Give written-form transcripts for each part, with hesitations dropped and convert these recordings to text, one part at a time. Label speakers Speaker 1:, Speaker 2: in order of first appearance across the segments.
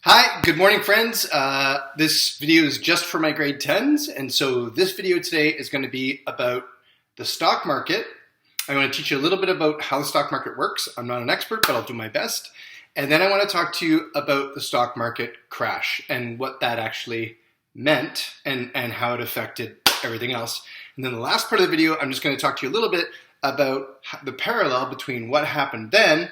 Speaker 1: Hi, good morning friends. This video is just for my grade 10s, and so this video today is going to be about the stock market. I want to teach you a little bit about how the stock market works. I'm not an expert, but I'll do my best. And then I want to talk to you about the stock market crash and what that actually meant and how it affected everything else. And then the last part of the video, I'm just going to talk to you a little bit about the parallel between what happened then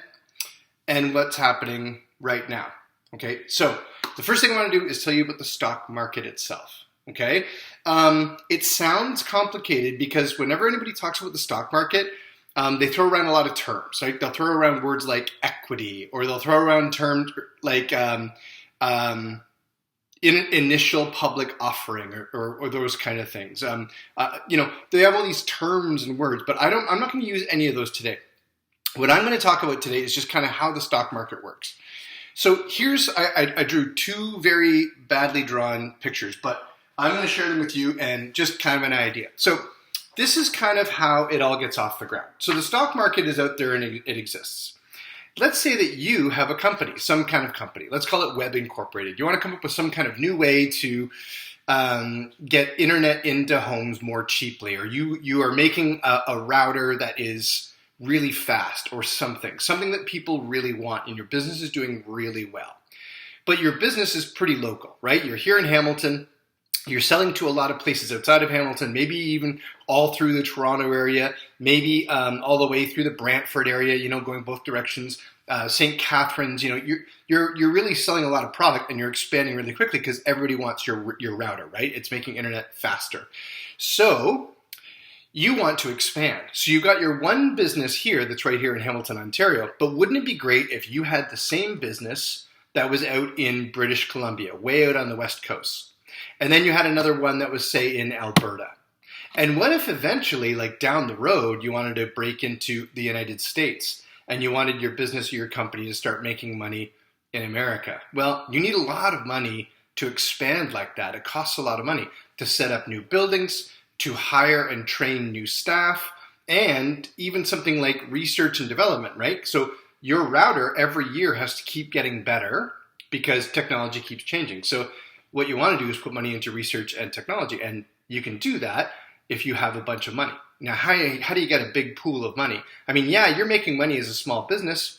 Speaker 1: and what's happening right now. Okay, so the first thing I want to do is tell you about the stock market itself. Okay, it sounds complicated because whenever anybody talks about the stock market, they throw around a lot of terms. Right? They'll throw around words like equity, or they'll throw around terms like initial public offering, or those kind of things. They have all these terms and words, but I'm not going to use any of those today. What I'm going to talk about today is just kind of how the stock market works. So I drew two very badly drawn pictures, but I'm going to share them with you and just kind of an idea. So this is kind of how it all gets off the ground. So the stock market is out there and it exists. Let's say that you have a company, some kind of company. Let's call it Web Incorporated. You want to come up with some kind of new way to get internet into homes more cheaply, or you are making a router that is really fast, or something that people really want, and your business is doing really well. But your business is pretty local, right? You're here in Hamilton, you're selling to a lot of places outside of Hamilton, maybe even all through the Toronto area, maybe all the way through the Brantford area, going both directions, St. Catharines, you're really selling a lot of product, and you're expanding really quickly because everybody wants your router, right? It's making internet faster. So you want to expand. So you got your one business here that's right here in Hamilton, Ontario, but wouldn't it be great if you had the same business that was out in British Columbia, way out on the West Coast? And then you had another one that was, say, in Alberta. And what if eventually, like down the road, you wanted to break into the United States and you wanted your business or your company to start making money in America? Well, you need a lot of money to expand like that. It costs a lot of money to set up new buildings, to hire and train new staff, and even something like research and development, right? So your router every year has to keep getting better because technology keeps changing. So what you want to do is put money into research and technology, and you can do that if you have a bunch of money. Now, how do you get a big pool of money? I mean, yeah, you're making money as a small business,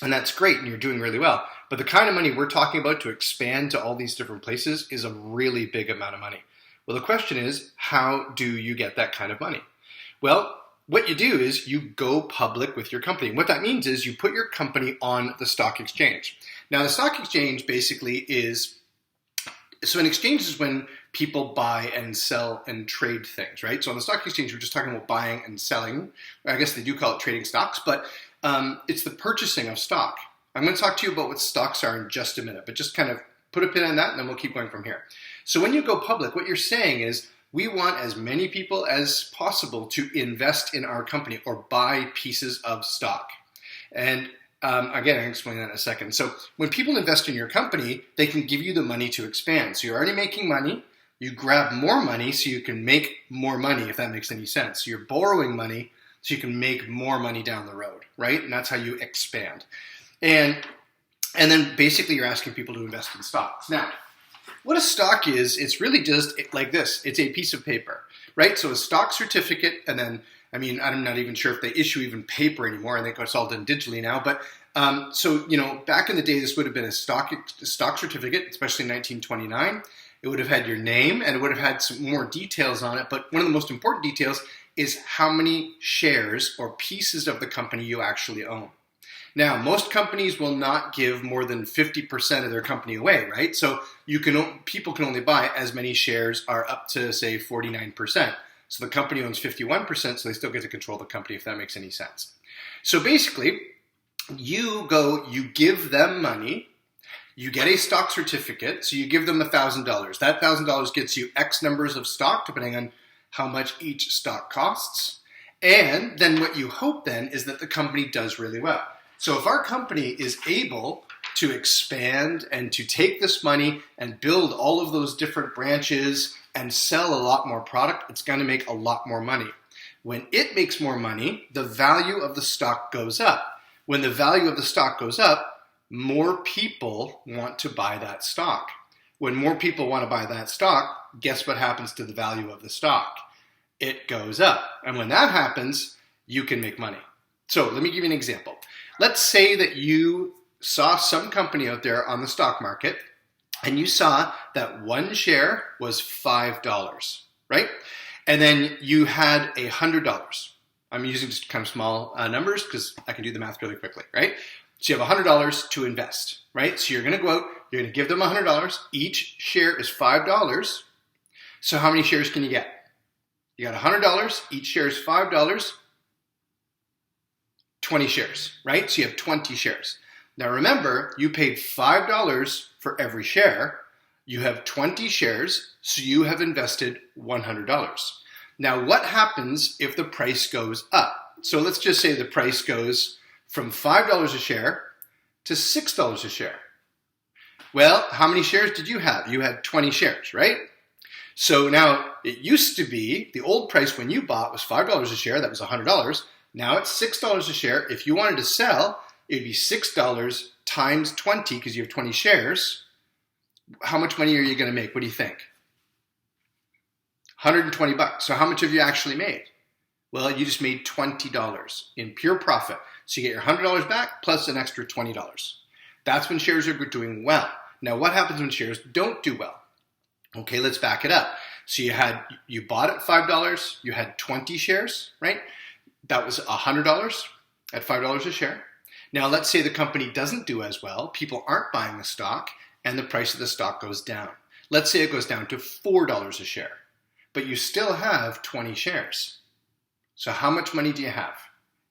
Speaker 1: and that's great, and you're doing really well. But the kind of money we're talking about to expand to all these different places is a really big amount of money. Well, the question is, how do you get that kind of money? Well, what you do is you go public with your company. And what that means is you put your company on the stock exchange. Now, the stock exchange basically so an exchange is when people buy and sell and trade things, right? So on the stock exchange, we're just talking about buying and selling. I guess they do call it trading stocks, but it's the purchasing of stock. I'm going to talk to you about what stocks are in just a minute, but just kind of put a pin on that, and then we'll keep going from here. So when you go public, what you're saying is, we want as many people as possible to invest in our company or buy pieces of stock. And again, I'll explain that in a second. So when people invest in your company, they can give you the money to expand. So you're already making money. You grab more money so you can make more money, if that makes any sense. So you're borrowing money so you can make more money down the road, right? And that's how you expand. And then basically you're asking people to invest in stocks. Now, what a stock is, it's really just like this. It's a piece of paper, right? So a stock certificate, and then, I'm not even sure if they issue even paper anymore. I think it's all done digitally now. But back in the day, this would have been a stock certificate, especially in 1929. It would have had your name, and it would have had some more details on it. But one of the most important details is how many shares or pieces of the company you actually own. Now, most companies will not give more than 50% of their company away, right? So people can only buy as many shares are up to, say, 49%. So the company owns 51%, so they still get to control the company, if that makes any sense. So basically, you give them money, you get a stock certificate, so you give them $1,000. That $1,000 gets you X numbers of stock, depending on how much each stock costs. And then what you hope then is that the company does really well. So if our company is able to expand and to take this money and build all of those different branches and sell a lot more product, it's going to make a lot more money. When it makes more money, the value of the stock goes up. When the value of the stock goes up, more people want to buy that stock. When more people want to buy that stock, guess what happens to the value of the stock? It goes up. And when that happens, you can make money. So let me give you an example. Let's say that you saw some company out there on the stock market and you saw that one share was $5, right? And then you had $100. I'm using just kind of small numbers because I can do the math really quickly, right? So you have $100 to invest, right? So you're going to go out, you're going to give them $100. Each share is $5. So how many shares can you get? You got $100. Each share is $5. 20 shares, right? So you have 20 shares. Now remember, you paid $5 for every share. You have 20 shares, so you have invested $100. Now what happens if the price goes up? So let's just say the price goes from $5 a share to $6 a share. Well, how many shares did you have? You had 20 shares, right? So now it used to be, the old price when you bought was $5 a share, that was $100. Now it's $6 a share. If you wanted to sell, it'd be $6 times 20 because you have 20 shares. How much money are you going to make? What do you think? 120 bucks. So how much have you actually made? Well, you just made $20 in pure profit. So you get your $100 back plus an extra $20. That's when shares are doing well. Now, what happens when shares don't do well? Okay, let's back it up. So you bought at $5, you had 20 shares, right? That was $100 at $5 a share. Now, let's say the company doesn't do as well. People aren't buying the stock and the price of the stock goes down. Let's say it goes down to $4 a share, but you still have 20 shares. So how much money do you have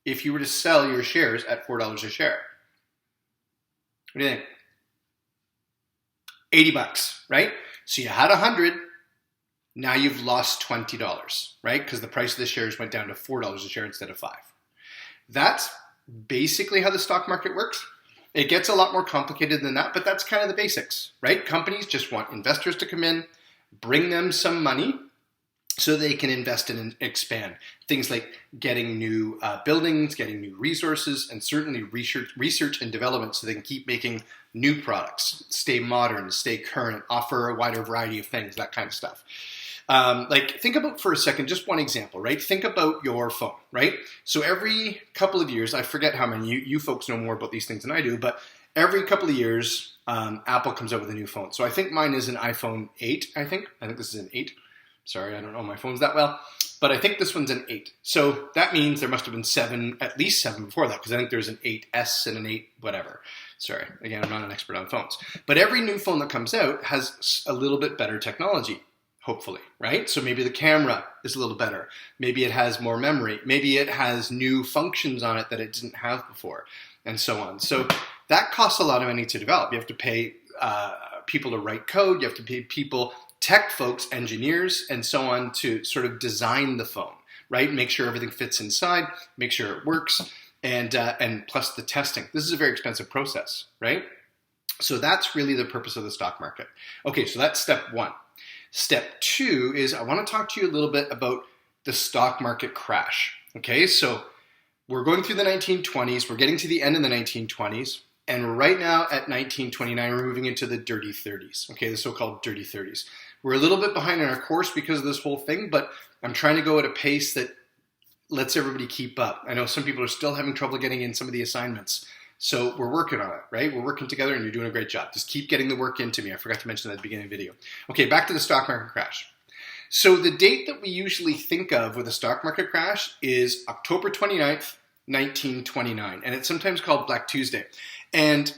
Speaker 1: if you were to sell your shares at $4 a share? What do you think? 80 bucks, right? So you had 100, now you've lost $20, right? Because the price of the shares went down to $4 a share instead of $5. That's basically how the stock market works. It gets a lot more complicated than that, but that's kind of the basics, right? Companies just want investors to come in, bring them some money so they can invest in and expand. Things like getting new buildings, getting new resources, and certainly research and development so they can keep making new products, stay modern, stay current, offer a wider variety of things, that kind of stuff. Like think about for a second, just one example, right? Think about your phone, right? So every couple of years, I forget how many, you folks know more about these things than I do, but every couple of years, Apple comes out with a new phone. So I think mine is an iPhone 8, I think this is an 8. Sorry, I don't know my phones that well, but I think this one's an 8. So that means there must have been at least 7 before that, because I think there's an 8S and an 8 whatever. Sorry, again, I'm not an expert on phones. But every new phone that comes out has a little bit better technology, hopefully, right? So maybe the camera is a little better. Maybe it has more memory. Maybe it has new functions on it that it didn't have before, and so on. So that costs a lot of money to develop. You have to pay people to write code. You have to pay people, tech folks, engineers, and so on to sort of design the phone, right? Make sure everything fits inside, make sure it works, and plus the testing. This is a very expensive process, right? So that's really the purpose of the stock market. Okay, so that's step one. Step two is I want to talk to you a little bit about the stock market crash. Okay, so we're going through the 1920s. We're getting to the end of the 1920s. And right now at 1929, we're moving into the dirty 30s. Okay, the so-called dirty 30s. We're a little bit behind in our course because of this whole thing, but I'm trying to go at a pace that lets everybody keep up. I know some people are still having trouble getting in some of the assignments. So we're working on it, right? We're working together and you're doing a great job. Just keep getting the work into me. I forgot to mention that at the beginning of the video. Okay, back to the stock market crash. So the date that we usually think of with a stock market crash is October 29th, 1929. And it's sometimes called Black Tuesday. And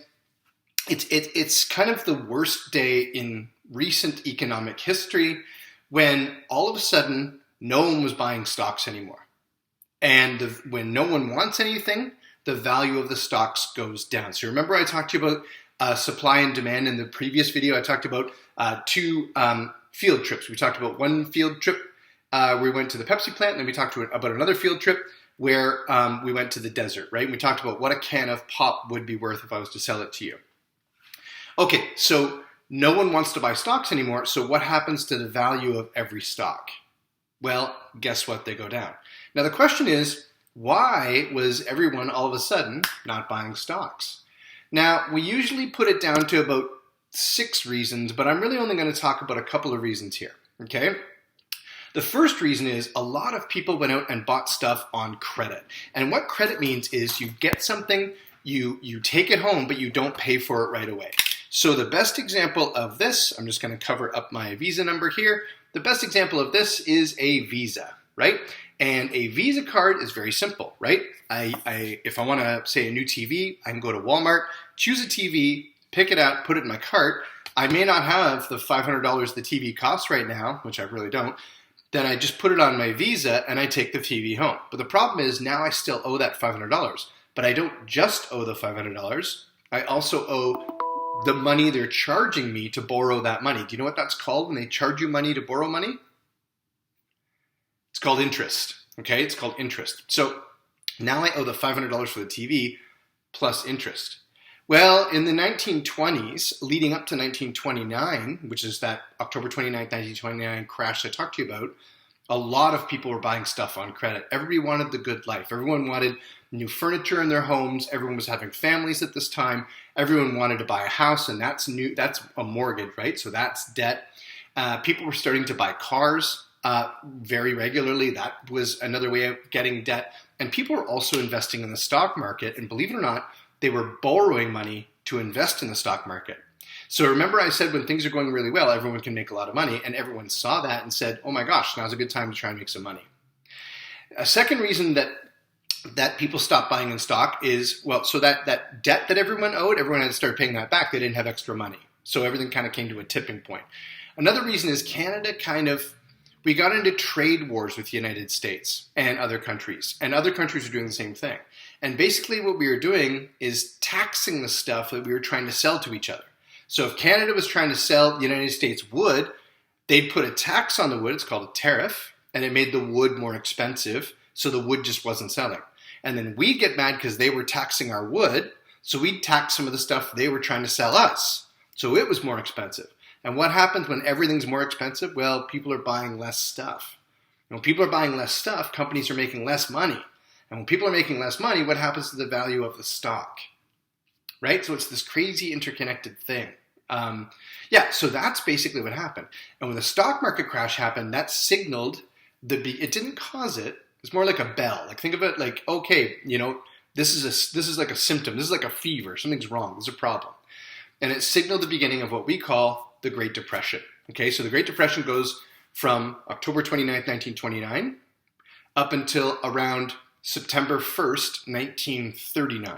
Speaker 1: it's kind of the worst day in recent economic history when all of a sudden no one was buying stocks anymore. And when no one wants anything, the value of the stocks goes down. So remember I talked to you about supply and demand in the previous video. I talked about two field trips. We talked about one field trip where we went to the Pepsi plant, and then we talked about another field trip where we went to the desert, right? We talked about what a can of pop would be worth if I was to sell it to you. Okay, so no one wants to buy stocks anymore, so what happens to the value of every stock? Well, guess what? They go down. Now the question is, why was everyone all of a sudden not buying stocks? Now, we usually put it down to about 6 reasons, but I'm really only going to talk about a couple of reasons here, okay? The first reason is a lot of people went out and bought stuff on credit. And what credit means is you get something, you take it home, but you don't pay for it right away. So the best example of this, I'm just going to cover up my Visa number here. The best example of this is a Visa, right? And a Visa card is very simple, right? If I want to, say, a new TV, I can go to Walmart, choose a TV, pick it out, put it in my cart. I may not have the $500 the TV costs right now, which I really don't. Then I just put it on my Visa and I take the TV home. But the problem is now I still owe that $500. But I don't just owe the $500. I also owe the money they're charging me to borrow that money. Do you know what that's called when they charge you money to borrow money? It's called interest, okay? It's called interest. So now I owe the $500 for the TV plus interest. Well, in the 1920s, leading up to 1929, which is that October 29th, 1929 crash I talked to you about, a lot of people were buying stuff on credit. Everybody wanted the good life. Everyone wanted new furniture in their homes. Everyone was having families at this time. Everyone wanted to buy a house, and that's new. That's a mortgage, right? So that's debt. People were starting to buy cars very regularly. That was another way of getting debt. And people were also investing in the stock market, and believe it or not, they were borrowing money to invest in the stock market. So remember I said when things are going really well, everyone can make a lot of money, and everyone saw that and said, oh my gosh, now's a good time to try and make some money. A second reason that people stopped buying in stock is, well, so that debt that everyone owed, everyone had to start paying that back. They didn't have extra money. So everything kind of came to a tipping point. Another reason is Canada we got into trade wars with the United States and other countries were doing the same thing. And basically what we were doing is taxing the stuff that we were trying to sell to each other. So if Canada was trying to sell the United States wood, they'd put a tax on the wood, it's called a tariff, and it made the wood more expensive, so the wood just wasn't selling. And then we'd get mad because they were taxing our wood, so we'd tax some of the stuff they were trying to sell us. So it was more expensive. And what happens when everything's more expensive? Well, people are buying less stuff. And when people are buying less stuff, companies are making less money. And when people are making less money, what happens to the value of the stock? Right? So it's this crazy interconnected thing. So that's basically what happened. And when the stock market crash happened, that signaled it didn't cause it. It's more like a bell. Like think of it like, okay, this is like a symptom. This is like a fever. Something's wrong. There's a problem. And it signaled the beginning of what we call the Great Depression. Okay, so the Great Depression goes from October 29th, 1929 up until around September 1st, 1939.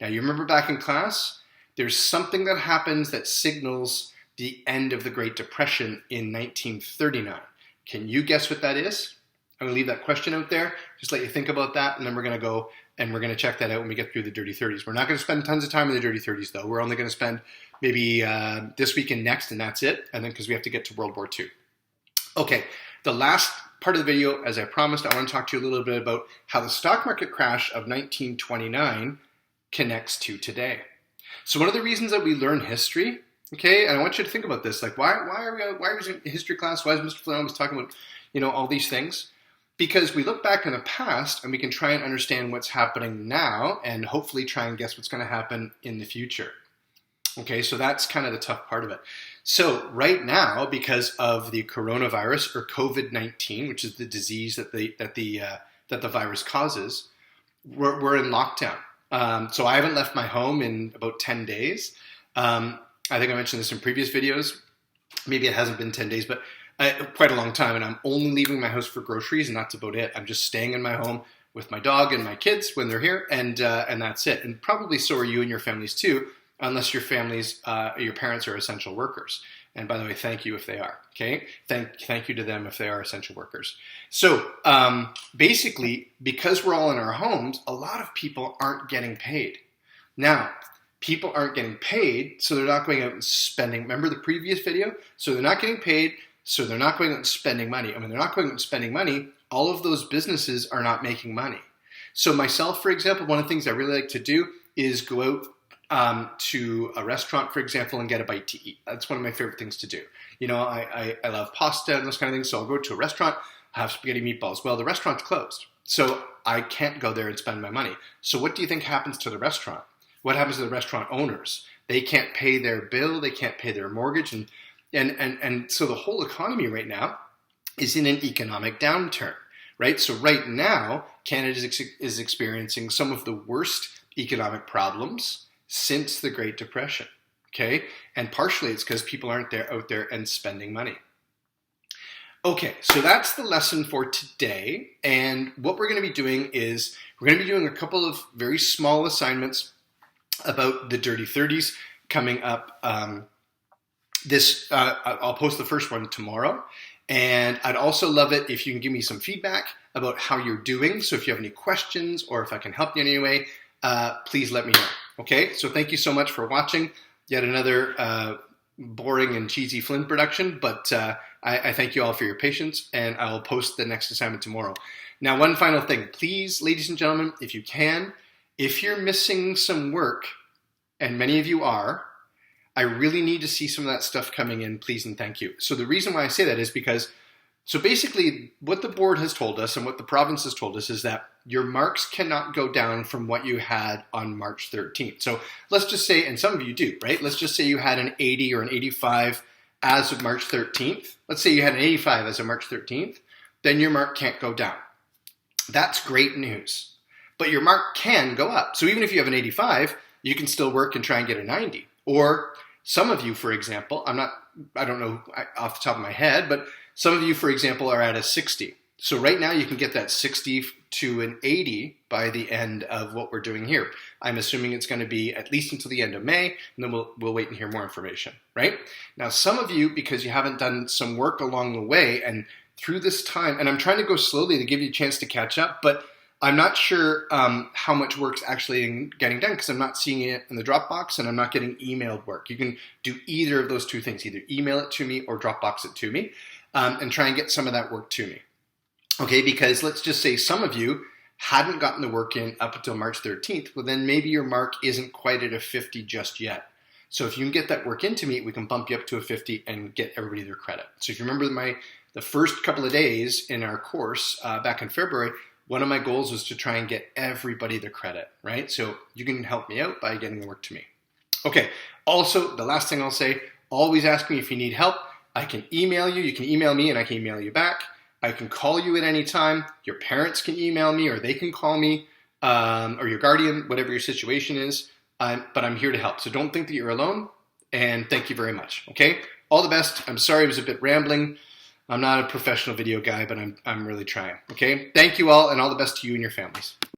Speaker 1: Now, you remember back in class, there's something that happens that signals the end of the Great Depression in 1939. Can you guess what that is? I'm going to leave that question out there. Just let you think about that, and then we're going to go and we're going to check that out when we get through the Dirty 30s. We're not going to spend tons of time in the Dirty 30s, though. We're only going to spend maybe this week and next, and that's it, and then because we have to get to World War II. Okay, the last part of the video, as I promised, I want to talk to you a little bit about how the stock market crash of 1929 connects to today. So one of the reasons that we learn history, okay, and I want you to think about this, like why are we in history class? Why is Mr. Flynn always talking about, all these things? Because we look back in the past and we can try and understand what's happening now and hopefully try and guess what's going to happen in the future. Okay, so that's kind of the tough part of it. So right now, because of the coronavirus or COVID-19, which is the disease that the virus causes, we're in lockdown. So I haven't left my home in about 10 days. I think I mentioned this in previous videos. Maybe it hasn't been 10 days, but quite a long time. And I'm only leaving my house for groceries, and that's about it. I'm just staying in my home with my dog and my kids when they're here, and that's it. And probably so are you and your families too, unless your parents are essential workers. And by the way, thank you if they are, okay? Thank you to them if they are essential workers. So basically, because we're all in our homes, a lot of people aren't getting paid. Now, people aren't getting paid, so they're not going out and spending. Remember the previous video? So they're not getting paid, so they're not going out and spending money. And when they're not going out and spending money, all of those businesses are not making money. So myself, for example, one of the things I really like to do is go out to a restaurant, for example, and get a bite to eat. That's one of my favorite things to do. I love pasta and those kind of things, so I'll go to a restaurant, have spaghetti meatballs. Well, the restaurant's closed, so I can't go there and spend my money. So what do you think happens to the restaurant? What happens to the restaurant owners? They can't pay their bill, they can't pay their mortgage, and so the whole economy right now is in an economic downturn, right? So right now, Canada is experiencing some of the worst economic problems since the Great Depression, okay? And partially it's because people aren't out there and spending money. Okay, so that's the lesson for today. And what we're going to be doing is we're going to be doing a couple of very small assignments about the Dirty 30s coming up. I'll post the first one tomorrow. And I'd also love it if you can give me some feedback about how you're doing. So if you have any questions or if I can help you in any way, please let me know. Okay, so thank you so much for watching yet another boring and cheesy Flynn production, but I thank you all for your patience, and I will post the next assignment tomorrow. Now, one final thing. Please, ladies and gentlemen, if you can, if you're missing some work, and many of you are, I really need to see some of that stuff coming in, please and thank you. So the reason why I say that is because, so basically what the board has told us and what the province has told us is that your marks cannot go down from what you had on March 13th. So let's just say, and some of you do, right? Let's just say you had an 80 or an 85 as of March 13th. Let's say you had an 85 as of March 13th, then your mark can't go down. That's great news. But your mark can go up. So even if you have an 85, you can still work and try and get a 90. Or some of you, for example, I don't know off the top of my head, but some of you, for example, are at a 60. So right now you can get that 60 to an 80 by the end of what we're doing here. I'm assuming it's going to be at least until the end of May, and then we'll wait and hear more information, right? Now, some of you, because you haven't done some work along the way and through this time, and I'm trying to go slowly to give you a chance to catch up, but I'm not sure how much work's actually getting done because I'm not seeing it in the Dropbox and I'm not getting emailed work. You can do either of those two things, either email it to me or Dropbox it to me, and try and get some of that work to me. Okay, because let's just say some of you hadn't gotten the work in up until March 13th, well then maybe your mark isn't quite at a 50 just yet. So if you can get that work into me, we can bump you up to a 50 and get everybody their credit. So if you remember the first couple of days in our course back in February, one of my goals was to try and get everybody their credit, right? So you can help me out by getting the work to me. Okay, also the last thing I'll say, always ask me if you need help. I can email you, you can email me and I can email you back. I can call you at any time. Your parents can email me or they can call me or your guardian, whatever your situation is. But I'm here to help. So don't think that you're alone. And thank you very much. Okay? All the best. I'm sorry it was a bit rambling. I'm not a professional video guy, but I'm really trying. Okay? Thank you all and all the best to you and your families.